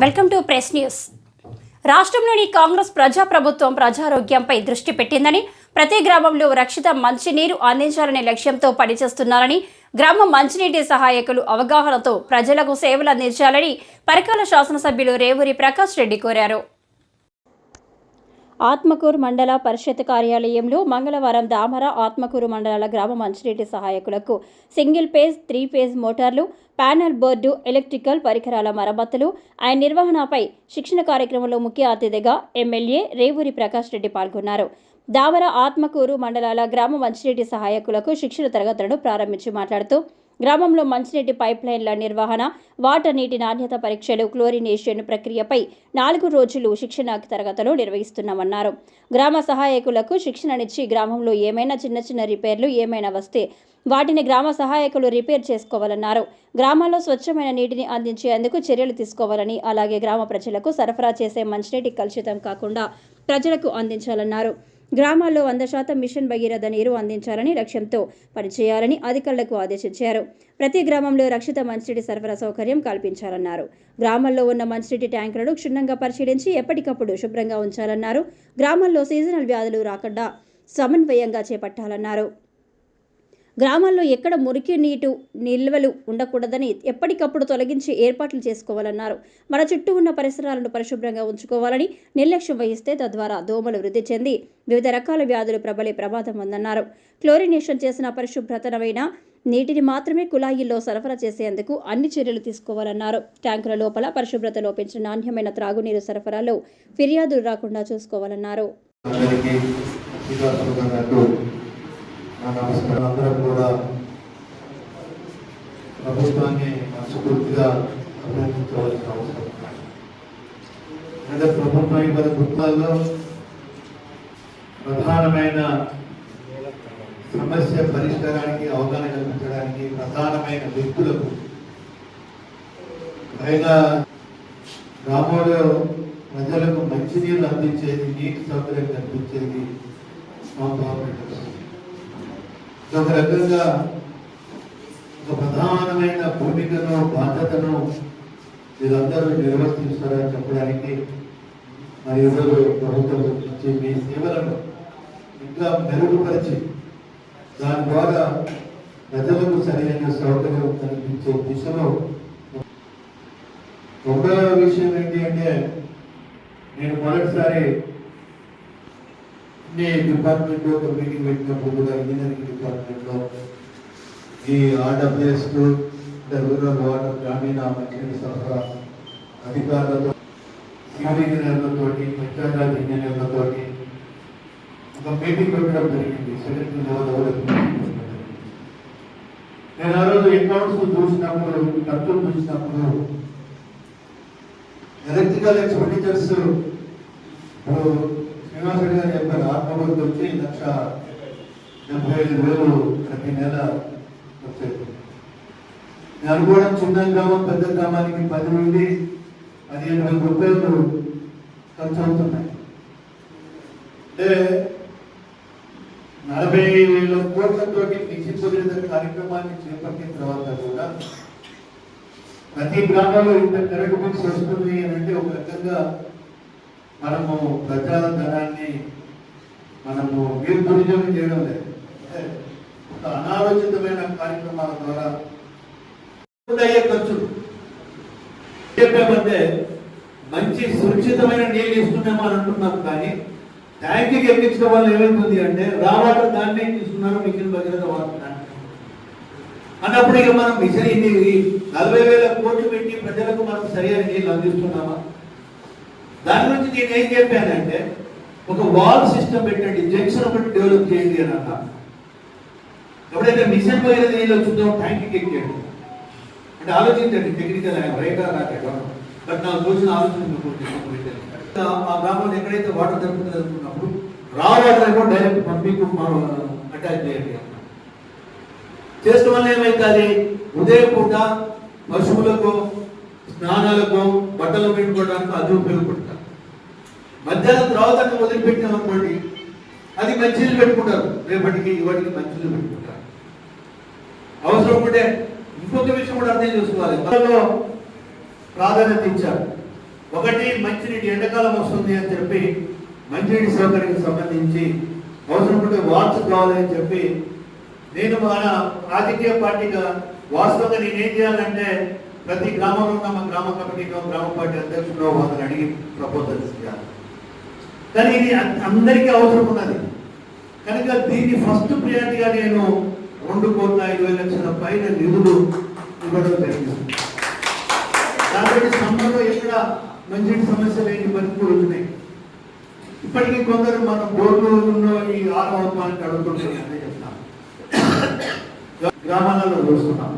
Welcome to press news. రాష్ట్రంలోని కాంగ్రెస్ ప్రజాప్రభుత్వం ప్రజారోగ్యంపై దృష్టి పెట్టిందని, ప్రతి గ్రామంలో రక్షిత మంచినీరు అందించాలనే లక్ష్యంతో పనిచేస్తున్నారని, గ్రామ మంచినీటి సహాయకులు అవగాహనతో ప్రజలకు సేవలు అందించాలని పరకాల శాసనసభ్యులు రేవూరి ప్రకాష్ రెడ్డి కోరారు. ఆత్మకూరు మండల పరిషత్ కార్యాలయంలో మంగళవారం దామర, ఆత్మకూరు మండలాల గ్రామ మంచినీటి సహాయకులకు సింగిల్ ఫేజ్, 3 ఫేజ్ మోటార్లు, ప్యానెల్ బోర్డు, ఎలక్ట్రికల్ పరికరాల మరమ్మతులు, ఆయన నిర్వహణపై శిక్షణ కార్యక్రమంలో ముఖ్య అతిథిగా ఎమ్మెల్యే రేవూరి ప్రకాష్ రెడ్డి పాల్గొన్నారు. దామర, ఆత్మకూరు మండలాల గ్రామ మంచినీటి సహాయకులకు శిక్షణ తరగతులను ప్రారంభించి మాట్లాడుతూ, గ్రామంలో మంచినీటి పైప్ లైన్ల నిర్వహణ, వాటర్ నీటి నాణ్యత పరీక్షలు, క్లోరినేషన్ ప్రక్రియపై 4 రోజులు శిక్షణ తరగతులు నిర్వహిస్తున్నామన్నారు. గ్రామ సహాయకులకు శిక్షణనిచ్చి గ్రామంలో ఏమైనా చిన్న రిపేర్లు ఏమైనా వస్తే వాటిని గ్రామ సహాయకులు రిపేర్ చేసుకోవాలన్నారు. గ్రామాల్లో స్వచ్ఛమైన నీటిని అందించేందుకు చర్యలు తీసుకోవాలని, అలాగే గ్రామ ప్రజలకు సరఫరా చేసే మంచినీటి కలుషితం కాకుండా ప్రజలకు అందించాలన్నారు. గ్రామాల్లో 100% మిషన్ భగీరథ నీరు అందించాలని లక్ష్యంతో పనిచేయాలని అధికారులకు ఆదేశించారు. ప్రతి గ్రామంలో రక్షిత మంచినీటి సరఫరా సౌకర్యం కల్పించాలన్నారు. గ్రామాల్లో ఉన్న మంచినీటి ట్యాంకులను క్షుణ్ణంగా పరిశీలించి ఎప్పటికప్పుడు శుభ్రంగా ఉంచాలన్నారు. గ్రామాల్లో సీజనల్ వ్యాధులు రాకుండా సమన్వయంగా చేపట్టాలన్నారు. గ్రామాల్లో ఎక్కడ మురికి నీటి నిల్వలు ఉండకూడదని ఎప్పటికప్పుడు తొలగించి ఏర్పాట్లు చేసుకోవాలన్నారు. మన చుట్టూ ఉన్న పరిసరాలను పరిశుభ్రంగా ఉంచుకోవాలని, నిర్లక్ష్యం వహిస్తే తద్వారా దోమలు వృద్ధి చెంది వివిధ రకాల వ్యాధులు ప్రబలే ప్రమాదం ఉందన్నారు. క్లోరినేషన్ చేసిన పరిశుభ్రతమైన నీటిని మాత్రమే కుళాయిల్లో సరఫరా చేసేందుకు అన్ని చర్యలు తీసుకోవాలన్నారు. ట్యాంకుల లోపల పరిశుభ్రత లోపించిన నాణ్యమైన త్రాగునీరు సరఫరాలో ఫిర్యాదులు రాకుండా చూసుకోవాలన్నారు. అందరం కూడా ప్రభుత్వాన్ని మనస్ఫూర్తిగా అభినందించవలసిన అవసరం. ప్రభుత్వం ఇవాళ గుర్తాల్లో ప్రధానమైన సమస్య పరిష్కారానికి, అవగాహన కల్పించడానికి ప్రధానమైన వ్యక్తులకు పైగా గ్రామంలో ప్రజలకు మంచినీరు అందించేది, నీటి సౌకర్యం కల్పించేది మా గవర్నమెంట్. ఒక రకంగా ఒక ప్రధానమైన భూమికను, బాధ్యతను వీరందరూ నిర్వర్తిస్తారని చెప్పడానికి మరి ఈరోజు ప్రభుత్వం నుంచి మీ సేవలను ఇంకా మెరుగుపరిచి దాని ద్వారా ప్రజలకు సరైన సౌకర్యం కల్పించే దిశలో ఒక విషయం ఏంటి అంటే, నేను మొదటిసారి డిపార్ట్మెంట్ ఒక మీటింగ్ పెట్టినప్పుడు కూడా ఇంజనీరింగ్ డిపార్ట్మెంట్లో ఈ RWS రూరల్ వాటర్ గ్రామీణ మంచినీటి సరఫరా అధికారులతో, సివిల్ ఇంజనీర్లతో, పంచాయతీరాజ్ ఇంజనీర్లతో ఒక మీటింగ్ పెట్టడం జరిగింది. Secretary level. నేను ఆ రోజు అకౌంట్స్ చూసినప్పుడు, ఖర్చులు చూసినప్పుడు ఎలక్ట్రికల్ ఎక్స్పెండిచర్స్ శ్రీనివాసరెడ్డి గారు చెప్పారు, ఆత్మబుద్ధి వచ్చి 1,75,000 ప్రతి నెల వచ్చేది. నేను అనుకోవడం చిన్న గ్రామం, పెద్ద గ్రామానికి 10 నుండి 15,000 రూపాయలు ఖర్చు అవుతున్నాయి. అంటే 40,000 కోట్లతోటి నిశ్చిత కార్యక్రమాన్ని చేపట్టిన తర్వాత కూడా ప్రతి గ్రామంలో ఇంత కరెంట్ బిల్స్ వస్తుంది అని అంటే ఒక రకంగా మనము ప్రజాధనాన్ని మనము దుర్వినియోగం చేయడం లేదు. అనాలోచితమైన కార్యక్రమాల ద్వారా అయ్యే ఖర్చులు చెప్పామంటే మంచి సురక్షితమైన నీళ్ళు ఇస్తున్నామో అని అంటున్నాం. కానీ ట్యాంక్కి ఎక్కించడం వల్ల ఏమవుతుంది అంటే రావాటర్ దాన్ని తీసుకున్నారు, మిషన్ భగీరథ వాడుతున్నారు అన్నప్పుడు ఇక మనం మిషన్ 40,000 కోట్లు పెట్టి ప్రజలకు మనం సరైన నీళ్ళు అందిస్తున్నామా? దాని గురించి నేను ఏం చెప్పానంటే, ఒక వాల్ సిస్టమ్ పెట్టండి, జంక్షన్ ఒకటి డెవలప్ చేయండి అని అన్నా. ఎప్పుడైతే మిషన్ భగీరథ నీళ్ళు వచ్చిందో ట్యాంక్కి ఎక్కాడు అంటే ఆలోచించండి, టెక్నికల్ రైటా రాక బట్ నాకు చూసిన ఆలోచన ఆ గ్రామంలో ఎక్కడైతే వాటర్ దొరుకుతుంది అనుకున్నప్పుడు రా వాటర్ ఏమో డైరెక్ట్ పంపింగ్ అటాచ్ చేయండి. చేసడం వల్ల ఏమైతుంది, ఉదయం పూట పశువులకు స్నానాలకు బట్టలు పెట్టుకోవడానికి అది ఉపయోగపడతారు. మధ్యాహ్నం తర్వాత అట్లా వదిలిపెట్టినాం అనుకోండి, అది మంచినీళ్ళు పెట్టుకుంటారు, రేపటికి ఇవాటికి మంచినీళ్ళు పెట్టుకుంటారు. అవసరం ఉంటే ఇంకొక విషయం కూడా అర్థం చేసుకోవాలి. మనలో ప్రాధాన్యత ఇచ్చారు. ఒకటి, మంచినీటి ఎండాకాలం వస్తుంది అని చెప్పి మంచినీటి సౌకర్యానికి సంబంధించి అవసరం ఉంటే వార్డ్స్ కావాలని చెప్పి నేను మన రాజకీయ పార్టీగా వాస్తవంగా నేనేం చేయాలంటే ప్రతి గ్రామంలో ఉన్న మా గ్రామ కమిటీలో గ్రామ పార్టీ అధ్యక్షుడు వాళ్ళని అడిగి ప్రపోజల్స్ చేయాలి. కానీ ఇది అందరికీ అవసరం ఉన్నది కనుక దీన్ని ఫస్ట్ ప్రియారిటీగా నేను 2,20,00,000 పైన నిధులు ఇవ్వడం జరిగింది. కాబట్టి సమ్మర్లో ఎక్కడ మంచి సమస్యలు ఏంటి బతుకుతున్నాయి. ఇప్పటికీ కొందరు మన బోర్డులో ఈ ఆత్మహత్యానికి అడుగుతుంటే అదే చెప్తాను. గ్రామాలలో చూస్తున్నాం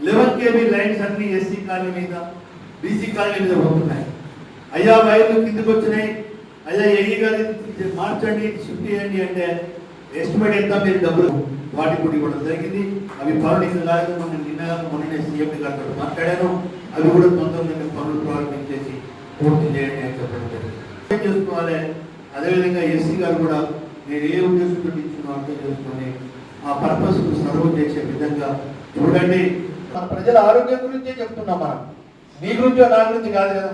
11 kV లైన్స్ అన్ని ఎస్సీ కాలనీ మీద బీసీ కాలనీ మీద పోతున్నాయి. అయ్యా వైర్లు కిందకు వచ్చినాయి, అయ్యా ఏఈ గారి మార్చండి షిఫ్ట్ చేయండి అంటే ఎస్టిమేట్ ఎంత మీరు డబ్బులు వాటి కూడా ఇవ్వడం జరిగింది. అవి పనులు ఇంకా కాదు. మొన్న సీఎం గారితో మాట్లాడాను, అవి కూడా తొందరగా పనులు ప్రారంభించేసి పూర్తి చేయండి అని చెప్పడం జరిగింది. అర్థం చేసుకోవాలి. అదేవిధంగా ఎస్సీ గారు కూడా నేను ఏ ఉద్దేశంతో ఇచ్చిన అర్థం చేసుకొని ఆ పర్పస్ సర్వ్ చేసే విధంగా చూడండి. మన ప్రజల ఆరోగ్యం గురించే చెప్తున్నాం, మనం మీ గురించో నా గురించి కాదు కదా.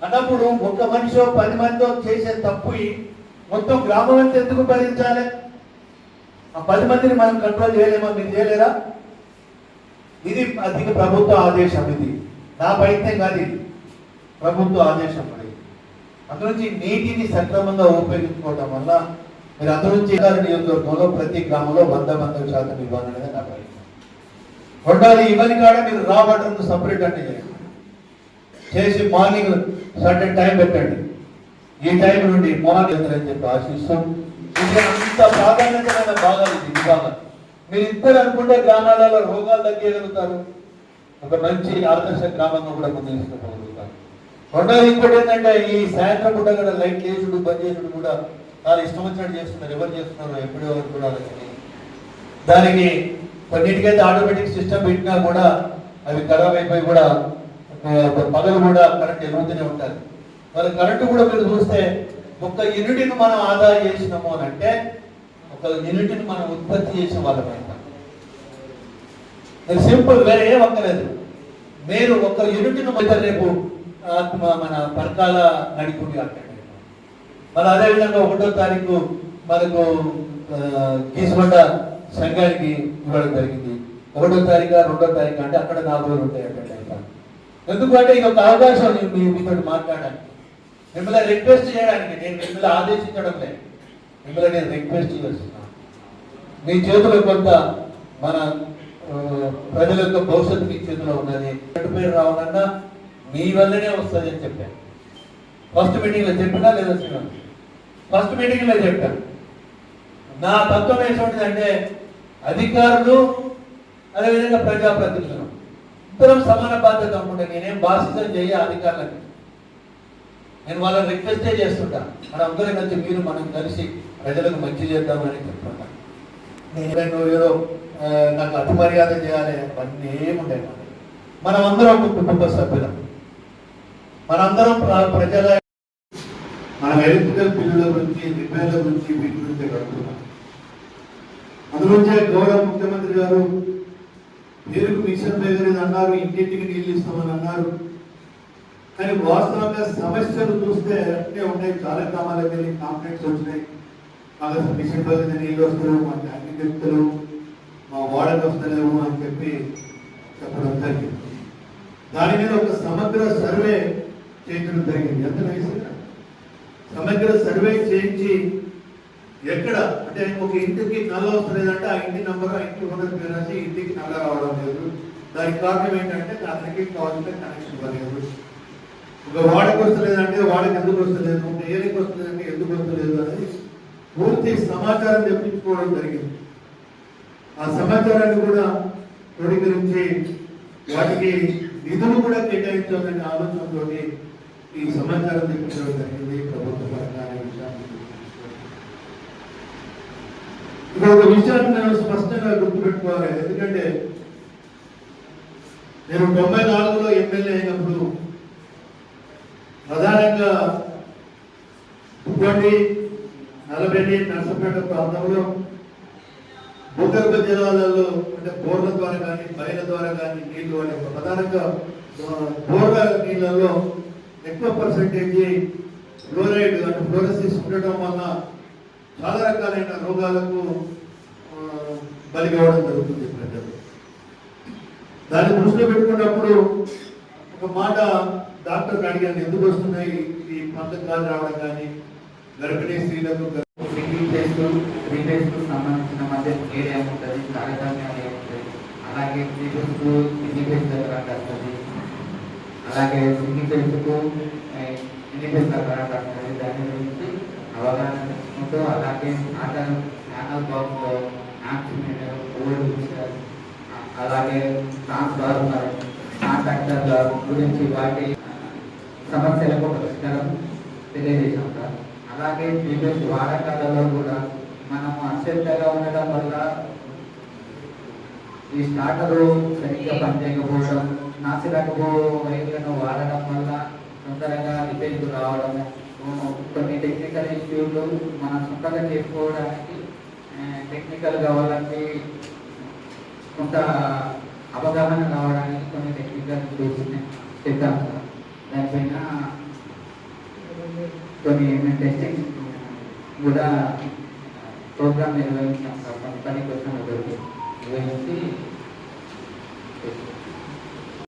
అన్నప్పుడు ఒక్క మనిషి 10 మందితో చేసే తప్పు మొత్తం గ్రామం అంతా ఎందుకు భరించాలి? ఆ 10 మందిని మనం కంట్రోల్ చేయలేమో, మీరు చేయలేరా? ఇది అధిక ప్రభుత్వ ఆదేశం. ఇది నా ప్రయత్నం కాదు, ఇది ప్రభుత్వ ఆదేశం. అందునుంచి నీటిని సక్రమంగా ఉపయోగించుకోవడం వల్ల మీరు అందునుంచి నియోజకవర్గంలో ప్రతి గ్రామంలో 100% ఇవ్వాలనేది నా ప్రయత్నం. రెండోది, ఇవన్నీ కూడా మీరు రా వాటర్ సపరేట్ అంటే చేసి మార్నింగ్ సర్టెన్ టైం పెట్టండి, ఈ టైం నుండి మార్నింగ్ అని చెప్పి ఆశిస్తాం. ఇది అంత ప్రాధాన్యతమైన భాగాలు ఇది విభాగం. మీరు ఇద్దరు అనుకుంటే గ్రామాలలో రోగాలు తగ్గగలుగుతారు, ఒక మంచి ఆదర్శ గ్రామంగా కూడా ముందు తీసుకుపోగలుగుతారు. రెండోది ఇంకోటి ఏంటంటే, ఈ సాయంత్రం పూట కూడా లైట్ చేసుడు బంద్ చేసుడు కూడా చాలా ఇష్టం వచ్చినట్టు చేస్తున్నారు. ఎవరు చేస్తున్నారు ఎప్పుడో కూడా దానికి కొన్నిటికైతే ఆటోమేటిక్ సిస్టమ్ పెట్టినా కూడా అవి ఖరాబ్ అయిపోయి కూడా పగలు కూడా కరెంట్ ఎరుగుతూనే ఉంటారు. మరి కరెంటు కూడా మీరు చూస్తే ఒక్క యూనిట్ని మనం ఆదా చేసినాము అని అంటే ఒక యూనిట్ని మనం ఉత్పత్తి చేసిన వాళ్ళం అవుతాం. సింపుల్, వేరే ఏం అక్కర్లేదు. మీరు ఒక యూనిట్ని రేపు మన పరకాల నడిపి అక్కడ మళ్ళీ అదేవిధంగా 1వ తారీఖు మనకు గీసుకొండ సంఘానికి ఇవ్వడం జరిగింది. 1వ తారీఖు 2వ తారీఖు అంటే అక్కడ 4 రోజులు ఉంటాయి అక్కడ. ఎందుకంటే ఇది ఒక అవకాశం మీతో మాట్లాడడానికి, మిమ్మల్ని రిక్వెస్ట్ చేయడానికి. నేను మిమ్మల్ని ఆదేశించడం లేదు, మిమ్మల్ని నేను రిక్వెస్ట్ చేస్తున్నాను. మీ చేతిలో కొంత మన ప్రజల యొక్క భవిష్యత్తు మీ చేతిలో ఉన్నది. పేరు రావాలన్నా మీ వల్లనే వస్తుంది అని చెప్పాను. ఫస్ట్ మీటింగ్లో చెప్పినా లేదా శ్రీరామ్? ఫస్ట్ మీటింగ్లో చెప్పాను. నా తత్వం ఏంటంటే అధికారులు అదేవిధంగా ప్రజాప్రతినిధులు ఇద్దరం సమాన బాధ్యత అనుకుంటే నేనేం బాధ్యత చేయ అధికారులకి. నేను వాళ్ళని రిక్వెస్టే చేస్తుంటాను, మన అందరం కలిసి మీరు మనం కలిసి ప్రజలకు మంచి చేద్దామని చెప్తుంటాను. నేను ఏదో నాకు అతి మర్యాద చేయాలి అవన్నీ ఏముండే. మనం అందరం ఒక కుటుంబ సభ్యులం, మనందరం ప్రజల మన ఎలక్ట్రికల్ బిల్లుల గురించి రిపేర్ల గురించి వీటి గురించి కడుతున్నాం. అందులోంచే గౌరవ ముఖ్యమంత్రి గారు పేరుకు మిషన్ దగ్గర అన్నారు, ఇంటింటికి నీళ్ళు ఇస్తామని అన్నారు. కానీ వాస్తవంగా సమస్యలు చూస్తే అంటే ఉన్నాయి. చాలా గ్రామాలకు వెళ్ళి కంప్లైంట్స్ వచ్చినాయి, మాకు మిషన్ దగ్గర నీళ్ళు వస్తలేవు, మా ట్యాంకి చెప్తలేవు, మా వాడకి వస్తలేవు అని చెప్పి చెప్పడం జరిగింది. దాని మీద ఒక సమగ్ర సర్వే చేయించడం జరిగింది. ఎంత వేసారు సమగ్ర సర్వే చేయించి ఎక్కడ అంటే ఒక ఇంటికి నల్ల వస్తలేదంటే ఆ ఇంటి నంబర్ ఆ ఇంటి ఓనర్ పేరు రాసి ఇంటికి నల్ల రావడం లేదు. దానికి కారణం ఏంటంటే అతనికి కావాల్సిన కనెక్షన్ ఇవ్వలేదు. ఒక వాడకి వస్తలేదంటే వాడికి ఎందుకు వస్తలేదు, ఒక ఏరికి వస్తలేదంటే ఎందుకు వస్తలేదు అనేది పూర్తి సమాచారం తెప్పించుకోవడం జరిగింది. ఆ సమాచారాన్ని కూడా క్రోడీకరించి వాటికి నిధులు కూడా కేటాయించాలనే ఆలోచనతో ఈ సమాచారం తెప్పించడం జరిగింది ప్రభుత్వ పరంగా. ఇక్కడ ఒక విషయాన్ని నేను స్పష్టంగా గుర్తుపెట్టుకోవాలి. ఎందుకంటే నేను 94లో ఎమ్మెల్యే అయినప్పుడు ప్రధానంగా ఉప్పండి, నల్లబెల్లి, నర్సంపేట ప్రాంతంలో భూగర్భ జలాలలో అంటే బోర్ల ద్వారా కానీ బయల ద్వారా కానీ నీళ్లు అనే ప్రధానంగా బోర్ల నీళ్ళల్లో ఎక్కువ పర్సెంటేజ్ ఫ్లోరైడ్ అంటే ఫ్లోరసిస్ ఉండటం వల్ల చాలా రకాలైన రోగాలకు బలి కావడం జరుగుతుంది ప్రజలు. దాన్ని దృష్టిలో పెట్టుకున్నప్పుడు ఒక మాట డాక్టర్ అడిగాను, ఎందుకు వస్తున్నాయి ఈ పంతకాలు రావడం కానీ గర్భిణీ స్త్రీలకు సింగిల్ ఫేజ్ త్రీ ఫేజ్ సంబంధించిన మధ్య ఏరియా ఉంటుంది, తారతమ్యాలు ఏముంటుంది, అలాగే త్రీ ఫేజ్కు ఎన్ని ఫేజ్ దగ్గర వస్తుంది, అలాగే సింగిల్ ఫేజ్కు ఎన్ని ఫేజ్ దగ్గర వస్తుంది, దాని గురించి అవగాహన తెచ్చుకుంటూ అలాగే ప్యానల్ బాక్స్లో యాక్సిమీటర్, ఓల్డ్ మిక్సర్, అలాగే ట్రాన్స్ఫార్మర్, కాంట్రాక్టర్ల గురించి వాటి సమస్యలకు పరిష్కారం తెలియజేసాం సార్. అలాగే ప్రీవియస్ వాడకాలలో కూడా మనం అశ్రద్ధగా ఉండడం వల్ల ఈ స్టార్టరు సరిగ్గా పనిచేయకపోవడం, నాసిరకపు వైర్లను వాడడం వల్ల తొందరగా రిపేర్కు రావడము, కొన్ని టెక్నికల్ ఇష్యూలు మనం సొంతంగా చేసుకోవడానికి టెక్నికల్గా వాళ్ళకి కొంత అవగాహన కావడానికి కొన్ని టెక్నికల్ ఇష్యూస్ చెప్తాం సార్. దానిపైన కొన్ని టెస్టింగ్ కూడా ప్రోగ్రామ్ నిర్వహించాం సార్. కొన్ని 10 క్వశ్చన్లు నిర్వహించి